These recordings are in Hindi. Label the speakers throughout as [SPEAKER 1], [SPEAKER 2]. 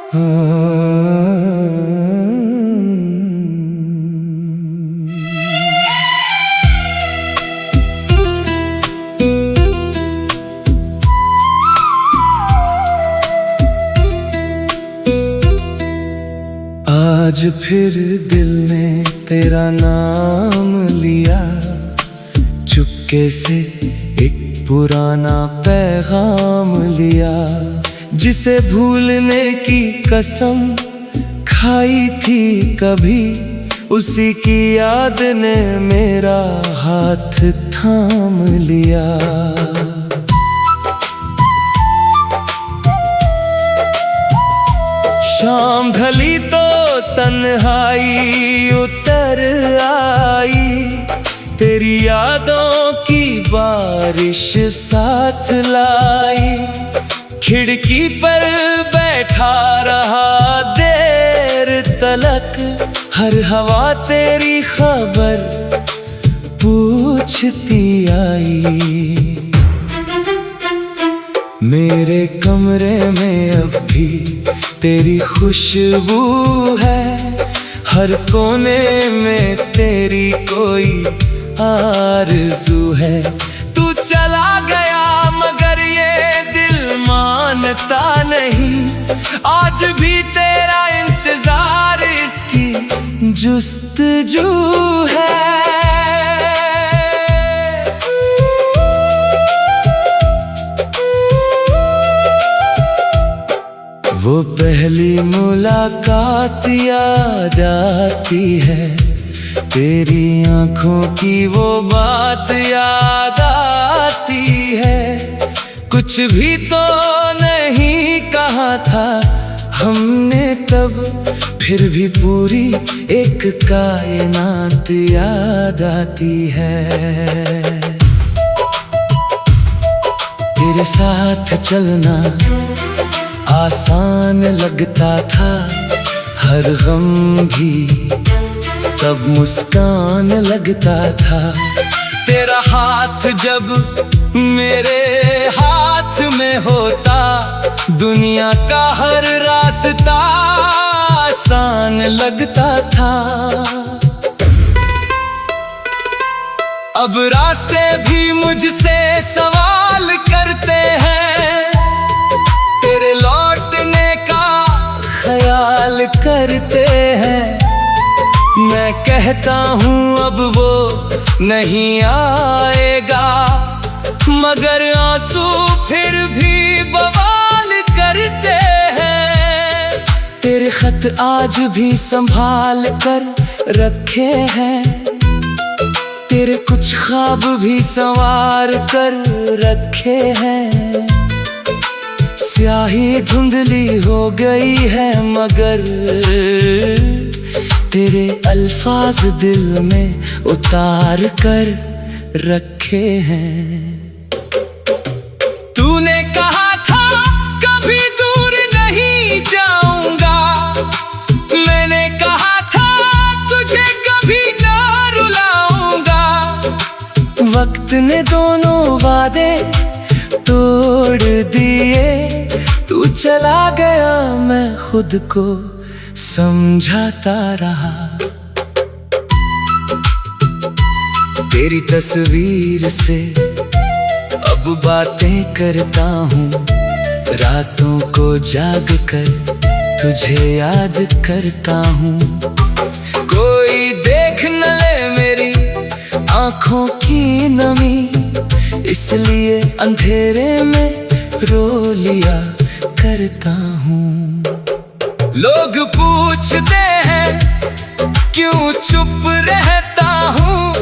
[SPEAKER 1] आज फिर दिल ने तेरा नाम लिया, चुपके से एक पुराना पैगाम लिया। जिसे भूलने की कसम खाई थी कभी, उसी की याद ने मेरा हाथ थाम लिया। शाम ढली तो तन्हाई उतर आई, तेरी यादों की बारिश साथ लाई। खिड़की पर बैठा रहा देर तलक, हर हवा तेरी खबर पूछती आई। मेरे कमरे में अब भी तेरी खुशबू है, हर कोने में तेरी कोई आरज़ू है। तू चला गया मगर ये दिल मानता नहीं, आज भी तेरा इंतजार इसकी जुस्तजू है। वो पहली मुलाकात याद आती है, तेरी आंखों की वो बात याद आती है। कुछ भी तो नहीं कहा था हमने तब, फिर भी पूरी एक कायनात याद आती है। तेरे साथ चलना आसान लगता था, हर गम भी तब मुस्कान लगता था। तेरा हाथ जब मेरे हाथ में होता, दुनिया का हर रास्ता आसान लगता था। अब रास्ते भी मुझसे सवाल करते हैं, तेरे लौटने का ख्याल करते हैं। मैं कहता हूँ अब वो नहीं आएगा, मगर आंसू फिर भी बवाल करते हैं। तेरे खत आज भी संभाल कर रखे हैं, तेरे कुछ ख्वाब भी संवार कर रखे हैं। स्याही धुंधली हो गई है मगर तेरे अल्फाज दिल में उतार कर रखे हैं। तूने कहा था कभी दूर नहीं जाऊंगा, मैंने कहा था तुझे कभी ना रुलाऊंगा। वक्त ने दोनों वादे तोड़ दिए, तू चला गया मैं खुद को समझाता रहा। तेरी तस्वीर से अब बातें करता हूँ, रातों को जाग कर तुझे याद करता हूँ। कोई देख न ले मेरी आँखों की नमी, इसलिए अंधेरे में रो लिया करता हूँ। लोग पूछते हैं क्यों चुप रहता हूँ,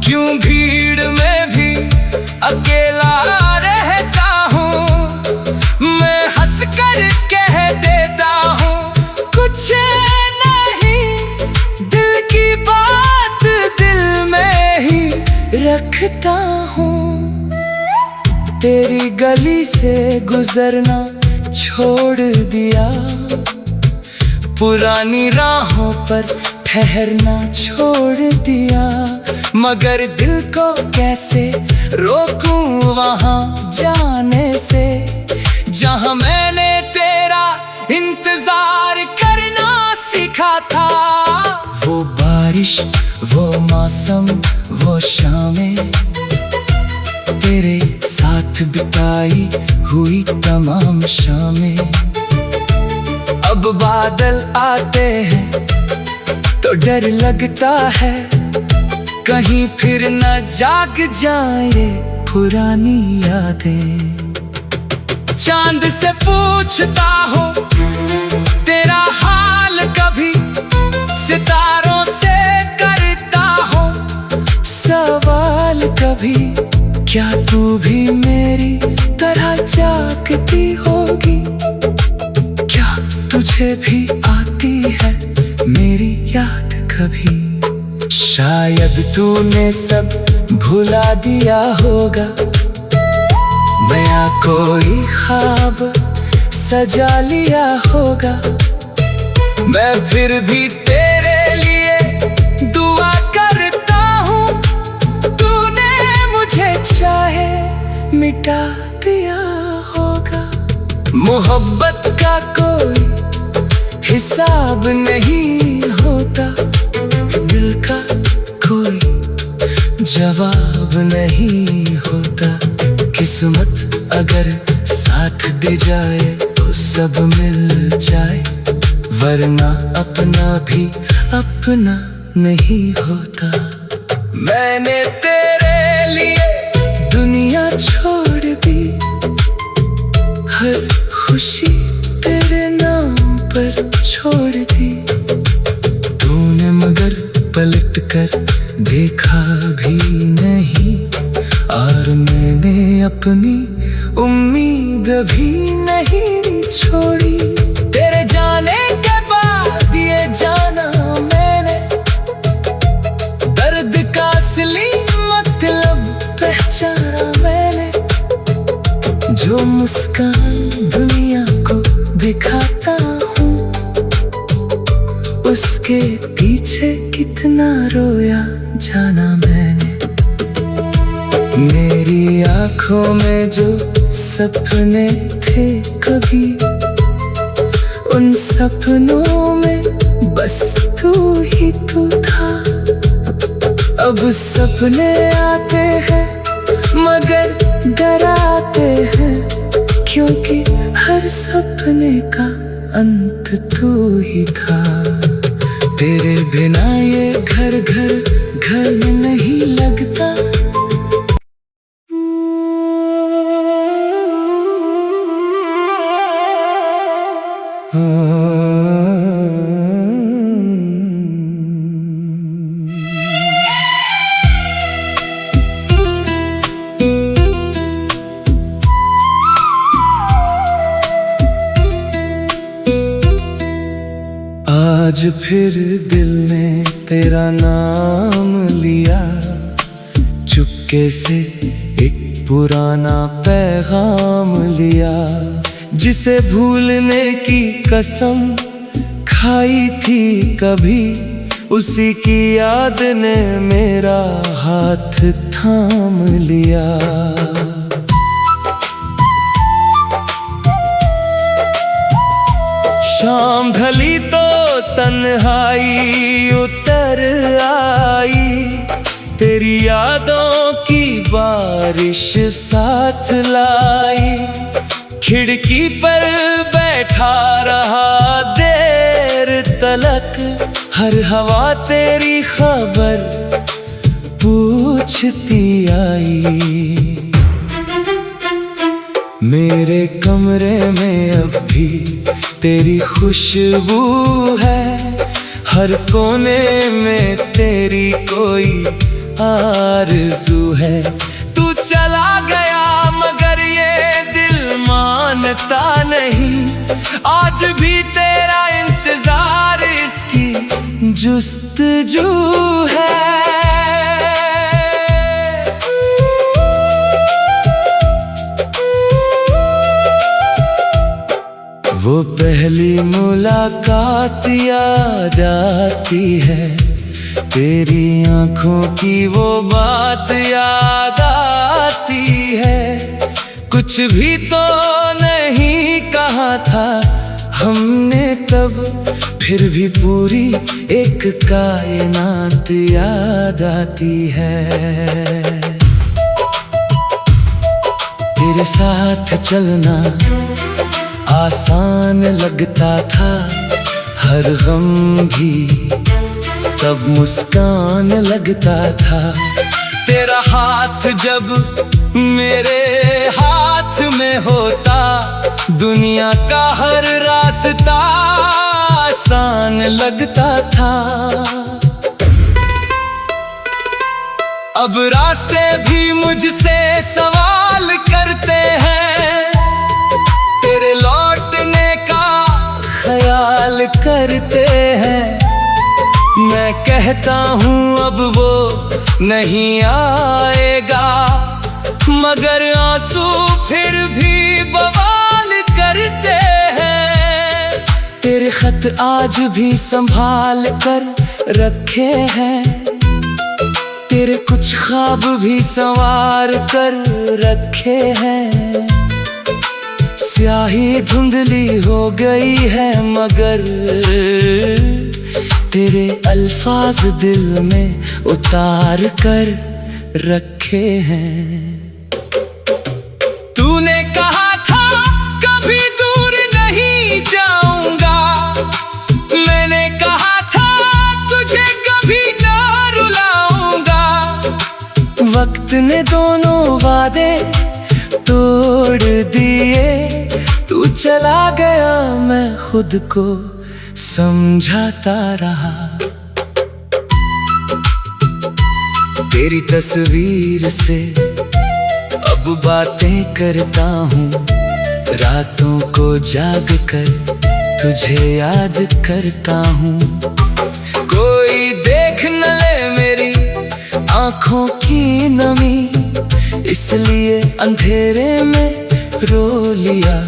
[SPEAKER 1] क्यों भीड़ में भी अकेला रहता हूँ। मैं हंस कर कह देता हूँ कुछ नहीं, दिल की बात दिल में ही रखता हूँ। तेरी गली से गुजरना छोड़ दिया, पुरानी राहों पर ठहरना छोड़ दिया। मगर दिल को कैसे रोकूं वहां जाने से, जहां मैंने तेरा इंतजार बारिश, वो मौसम, वो शामें, तेरे साथ बिताई हुई तमाम शामें। अब बादल आते हैं तो डर लगता है, कहीं फिर न जाग जाए पुरानी यादें। चांद से पूछता हूँ तेरा हाल कभी, सितारों से करता हूँ सवाल कभी। क्या तू भी मेरी तरह जागती होगी? क्या तुझे भी आती है मेरी याद कभी? शायद तूने सब भुला दिया होगा, नया कोई ख्वाब सजा लिया होगा। मैं फिर भी तेरे लिए दुआ करता हूँ, तूने मुझे चाहे मिटा दिया होगा। मोहब्बत का कोई हिसाब नहीं होता, दिल का कोई जवाब नहीं होता। किस्मत अगर साथ दे जाए तो सब मिल जाए, वरना अपना भी अपना नहीं होता। मैंने तेरे लिए दुनिया छोड़ दी, हर खुशी तेरे नाम पर छोड़ दी। तूने मगर पलट कर देखा भी नहीं, और मैंने अपनी उम्मीद भी नहीं छोड़ी। तेरे जाने के बाद ये जाना मैंने, दर्द का असली मतलब पहचाना मैंने। जो मुस्कान दुनिया को दिखाता हूँ, उसके पीछे कितना रोया जाना मैंने। मेरी आँखों में जो सपने थे कभी, उन सपनों में बस तू ही तू था। अब सपने आते हैं मगर डराते हैं, क्योंकि हर सपने का अंत तू ही था। तेरे बिना ये घर घर नहीं लगता। आज फिर दिल ने तेरा नाम लिया, चुपके से एक पुराना पैगाम लिया। जिसे भूलने की कसम खाई थी कभी, उसी की याद ने मेरा हाथ थाम लिया। शाम ढली तो तन्हाई उतर आई, तेरी यादों की बारिश साथ लाई। खिड़की पर बैठा रहा देर तलक, हर हवा तेरी खबर पूछती आई। मेरे कमरे में अब भी तेरी खुशबू है, हर कोने में तेरी कोई आरज़ू है। तू चला गया मगर ये दिल मानता नहीं, आज भी तेरा इंतजार इसकी जुस्तजू है। वो पहली मुलाकात याद आती है, तेरी आँखों की वो बात याद आती है। कुछ भी तो नहीं कहा था हमने तब फिर भी पूरी एक कायनात याद आती है। तेरे साथ चलना आसान लगता था, हर गम भी तब मुस्कान लगता था। तेरा हाथ जब मेरे हाथ में होता, दुनिया का हर रास्ता आसान लगता था। अब रास्ते भी मुझसे सवाल करते हैं, तेरे लौटने का ख्याल करते हैं। मैं कहता हूँ अब वो नहीं आएगा, मगर आंसू फिर भी बवाल करते हैं। तेरे खत आज भी संभाल कर रखे हैं, तेरे कुछ ख्वाब भी संवार कर रखे हैं। स्याही धुंधली हो गई है मगर तेरे अल्फाज दिल में उतार कर रखे हैं। तूने कहा था कभी दूर नहीं जाऊंगा, मैंने कहा था तुझे कभी ना रुलाऊंगा। वक्त ने दोनों वादे तोड़ दिए, तू चला गया मैं खुद को समझाता रहा। तेरी तस्वीर से अब बातें करता हूँ, रातों को जाग कर तुझे याद करता हूँ। कोई देख न ले मेरी आँखों की नमी, इसलिए अंधेरे में रो लिया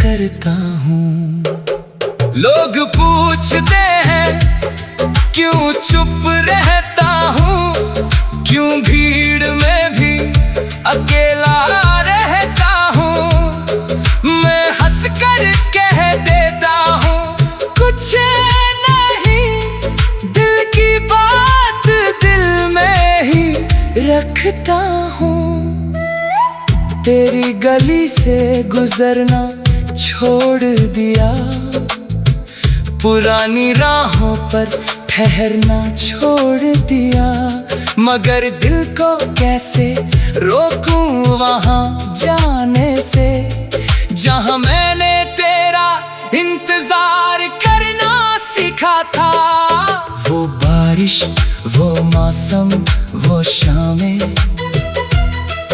[SPEAKER 1] करता हूँ। लोग पूछते हैं क्यों चुप रहता हूँ, क्यों भीड़ में भी अकेला रहता हूँ। मैं हंस कर कह देता हूँ कुछ नहीं, दिल की बात दिल में ही रखता हूँ। तेरी गली से गुजरना छोड़ दिया, पुरानी राहों पर ठहरना छोड़ दिया। मगर दिल को कैसे रोकूं वहां जाने से, जहां मैंने तेरा इंतजार करना सीखा था। वो बारिश, वो मौसम, वो शामें,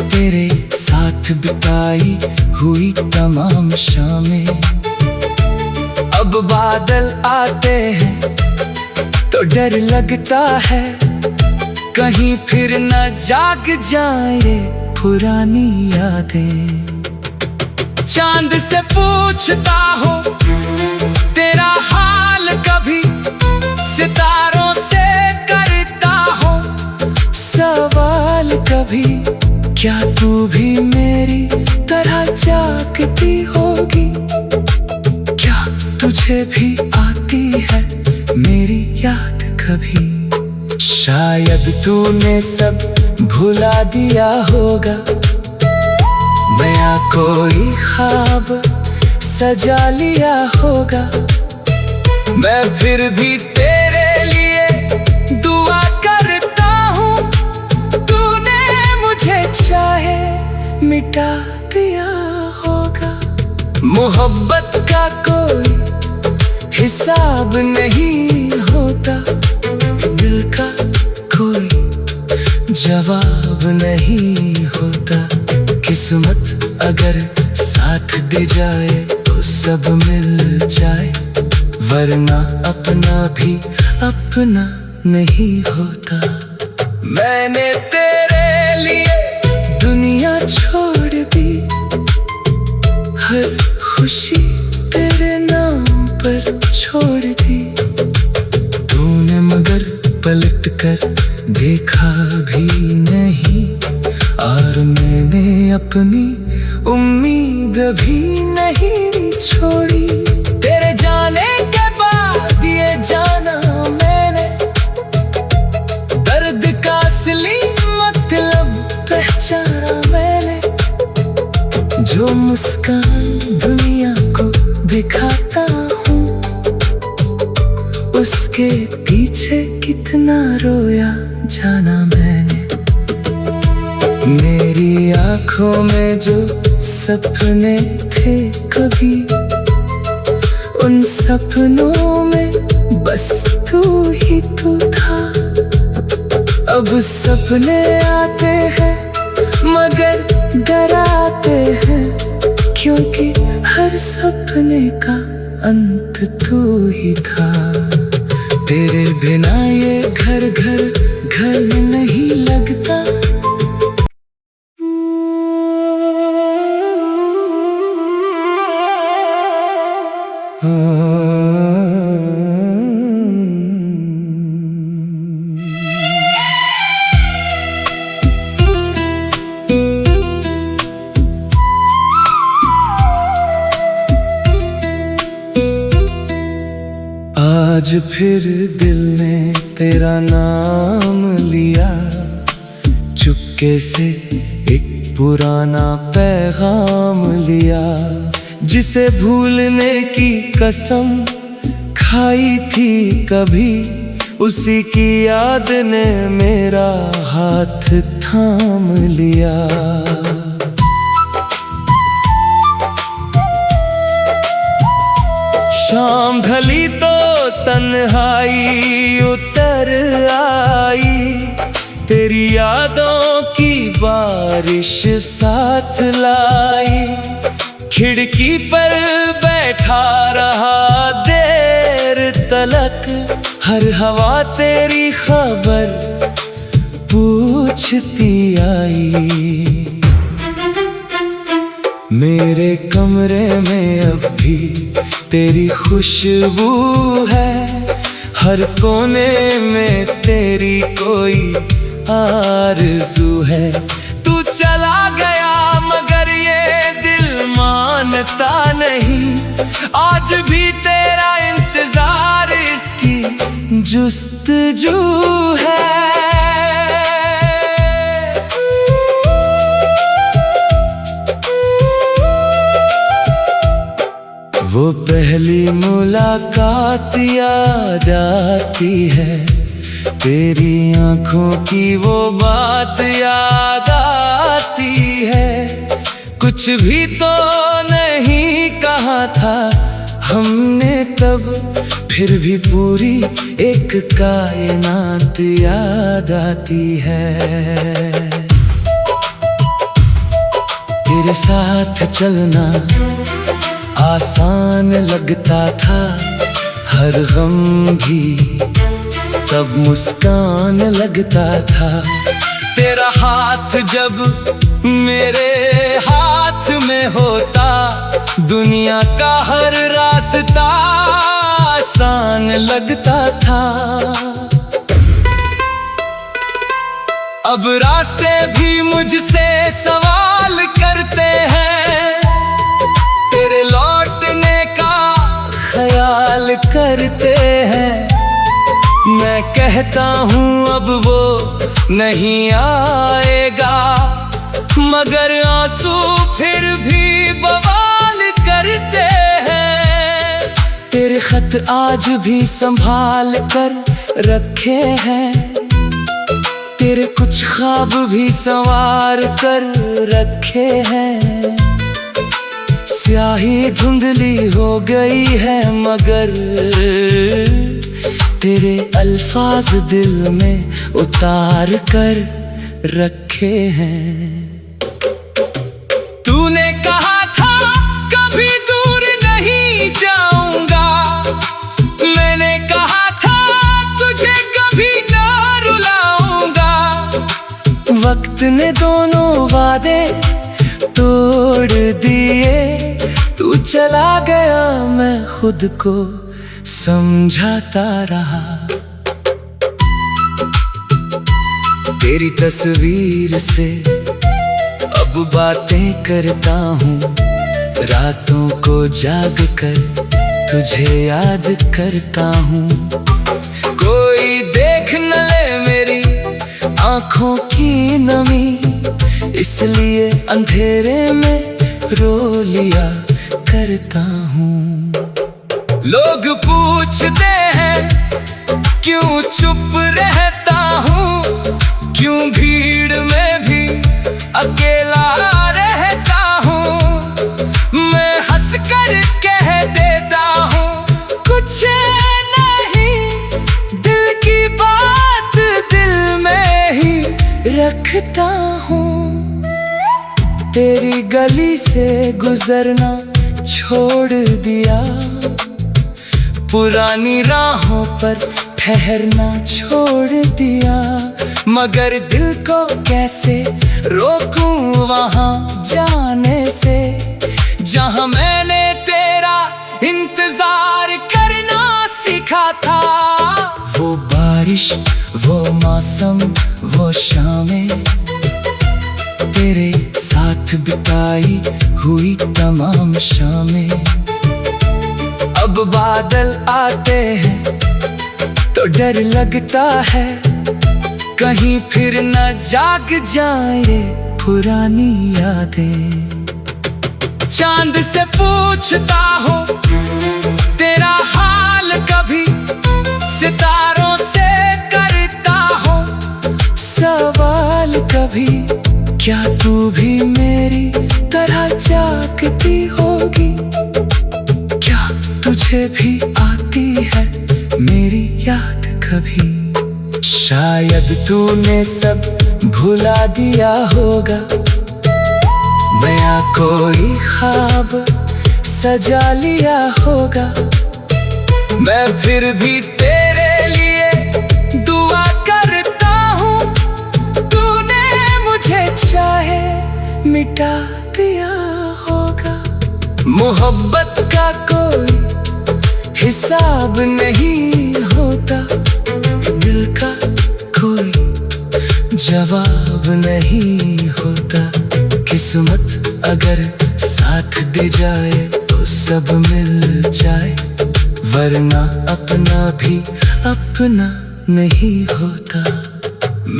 [SPEAKER 1] तेरे साथ बिताई हुई तमाम शामें। अब बादल आते हैं तो डर लगता है, कहीं फिर न जाग जाए पुरानी यादें। चांद से पूछता हूँ तेरा हाल कभी, सितारों से करता हूँ सवाल कभी। क्या तू भी मेरी तरह जागती होगी, क्या तुझे भी आती है मेरी याद कभी। शायद तूने सब भुला दिया होगा, नया कोई ख्वाब सजा लिया होगा। मैं फिर भी तेरे लिए दुआ करता हूँ, तूने मुझे चाहे मिटा दिया होगा। मोहब्बत का कोई हिसाब नहीं होता, दिल का कोई जवाब नहीं होता। किस्मत अगर साथ दे जाए तो सब मिल जाए, वरना अपना भी अपना नहीं होता। मैंने तेरे लिए दुनिया छोड़ दी, हर खुशी तेरे नाम पर छोड़ दी। तूने मगर पलट कर देखा भी नहीं, और मैंने अपनी उम्मीद भी नहीं छोड़ी। तेरे जाने जाना मैंने, दर्द का असली मतलब पहचाना मैंने। जो मुस्कान दुनिया को दिखाता हूँ, उसके पीछे कितना रोया जाना मैंने। मेरी आँखों में जो सपने थे कभी, उन सपनों में बस तू ही तू था। अब सपने आते हैं मगर डराते हैं, क्योंकि हर सपने का अंत तू ही था। तेरे बिना ये घर घर घर नहीं लगता। आज फिर दिल ने तेरा नाम लिया, चुपके से एक पुराना पैगाम लिया। जिसे भूलने की कसम खाई थी कभी, उसी की याद ने मेरा हाथ थाम लिया। शाम ढली तो तन्हाई उतर आई, तेरी यादों की बारिश साथ लाई। खिड़की पर बैठा रहा देर तलक, हर हवा तेरी खबर पूछती आई। मेरे कमरे में अब भी तेरी खुशबू है, हर कोने में तेरी कोई आरज़ू है। तू चला गया मगर ये दिल मानता नहीं, आज भी तेरा इंतजार इसकी जुस्तजू है। वो पहली मुलाकात याद आती है, तेरी आँखों की वो बात याद आती है। कुछ भी तो नहीं कहा था हमने तब, फिर भी पूरी एक कायनात याद आती है। तेरे साथ चलना आसान लगता था, हर गम भी तब मुस्कान लगता था। तेरा हाथ जब मेरे हाथ में होता, दुनिया का हर रास्ता आसान लगता था। अब रास्ते भी मुझसे सवाल करते हैं, तेरे लौटने का ख्याल करते हैं। मैं कहता हूँ अब वो नहीं आएगा, मगर आंसू फिर भी बवाल करते हैं। तेरे खत आज भी संभाल कर रखे हैं, तेरे कुछ ख्वाब भी संवार कर रखे हैं। स्याही धुंधली हो गई है मगर तेरे अल्फाज दिल में उतार कर रखे हैं। तूने कहा था कभी दूर नहीं जाऊंगा, मैंने कहा था तुझे कभी ना रुलाऊंगा। वक्त ने दोनों वादे तोड़ दिए, तू चला गया मैं खुद को समझाता रहा। तेरी तस्वीर से अब बातें करता हूँ, रातों को जाग कर तुझे याद करता हूँ। कोई देख न ले मेरी आँखों की नमी, इसलिए अंधेरे में रो लिया करता हूँ। लोग पूछते हैं क्यों चुप रहता हूँ, क्यों भीड़ में भी अकेला रहता हूँ। मैं हंस कर कह देता हूँ कुछ नहीं, दिल की बात दिल में ही रखता हूँ। तेरी गली से गुजरना छोड़ दिया, पुरानी राहों पर ठहरना छोड़ दिया, मगर दिल को कैसे रोकूं वहां जाने से, जहां मैंने तेरा इंतजार करना सीखा था। वो बारिश, वो मौसम, वो शामें, तेरे साथ बिताई हुई तमाम शामें। अब बादल आते हैं तो डर लगता है, कहीं फिर न जाग जाए पुरानी यादें। चांद से पूछता हूँ तेरा हाल कभी, सितारों से करता हूँ सवाल कभी, क्या तू भी मेरी तरह जागती होगी, क्या तुझे भी आती है मेरी याद कभी। शायद तूने सब भुला दिया होगा, नया कोई ख्वाब सजा लिया होगा। मैं फिर भी तेरे लिए दुआ करता हूँ, तूने मुझे चाहे मिटा दिया होगा। मोहब्बत का कोई हिसाब नहीं होता, दिल का कोई जवाब नहीं होता। किस्मत अगर साथ दे जाए तो सब मिल जाए, वरना अपना भी अपना नहीं होता।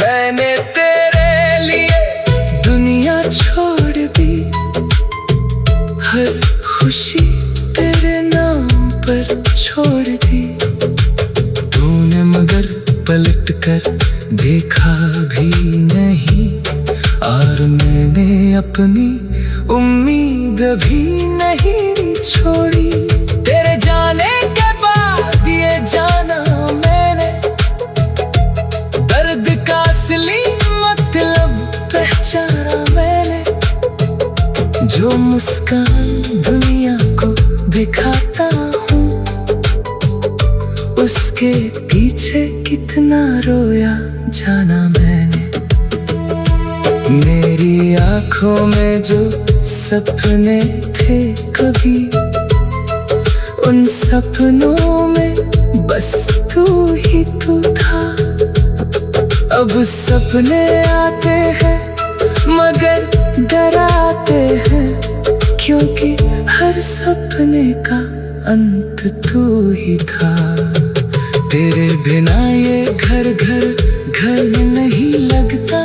[SPEAKER 1] मैंने तेरे लिए दुनिया छोड़ दी, हर खुशी तेरे नाम पर छोड़ दी। तूने मगर पलट कर देखा भी नहीं, और मैंने अपनी उम्मीद भी नहीं छोड़ी। तेरे जाने के बाद ये जाना मैंने, दर्द का असली मतलब पहचाना मैंने। जो मुस्कान दुनिया को दिखाता हूँ, उसके पीछे कितना रोया जाना मैंने। मेरी आँखों में जो सपने थे कभी, उन सपनों में बस तू ही तू था। अब सपने आते हैं मगर डराते हैं, क्योंकि हर सपने का अंत तू ही था। तेरे बिना ये घर नहीं लगता,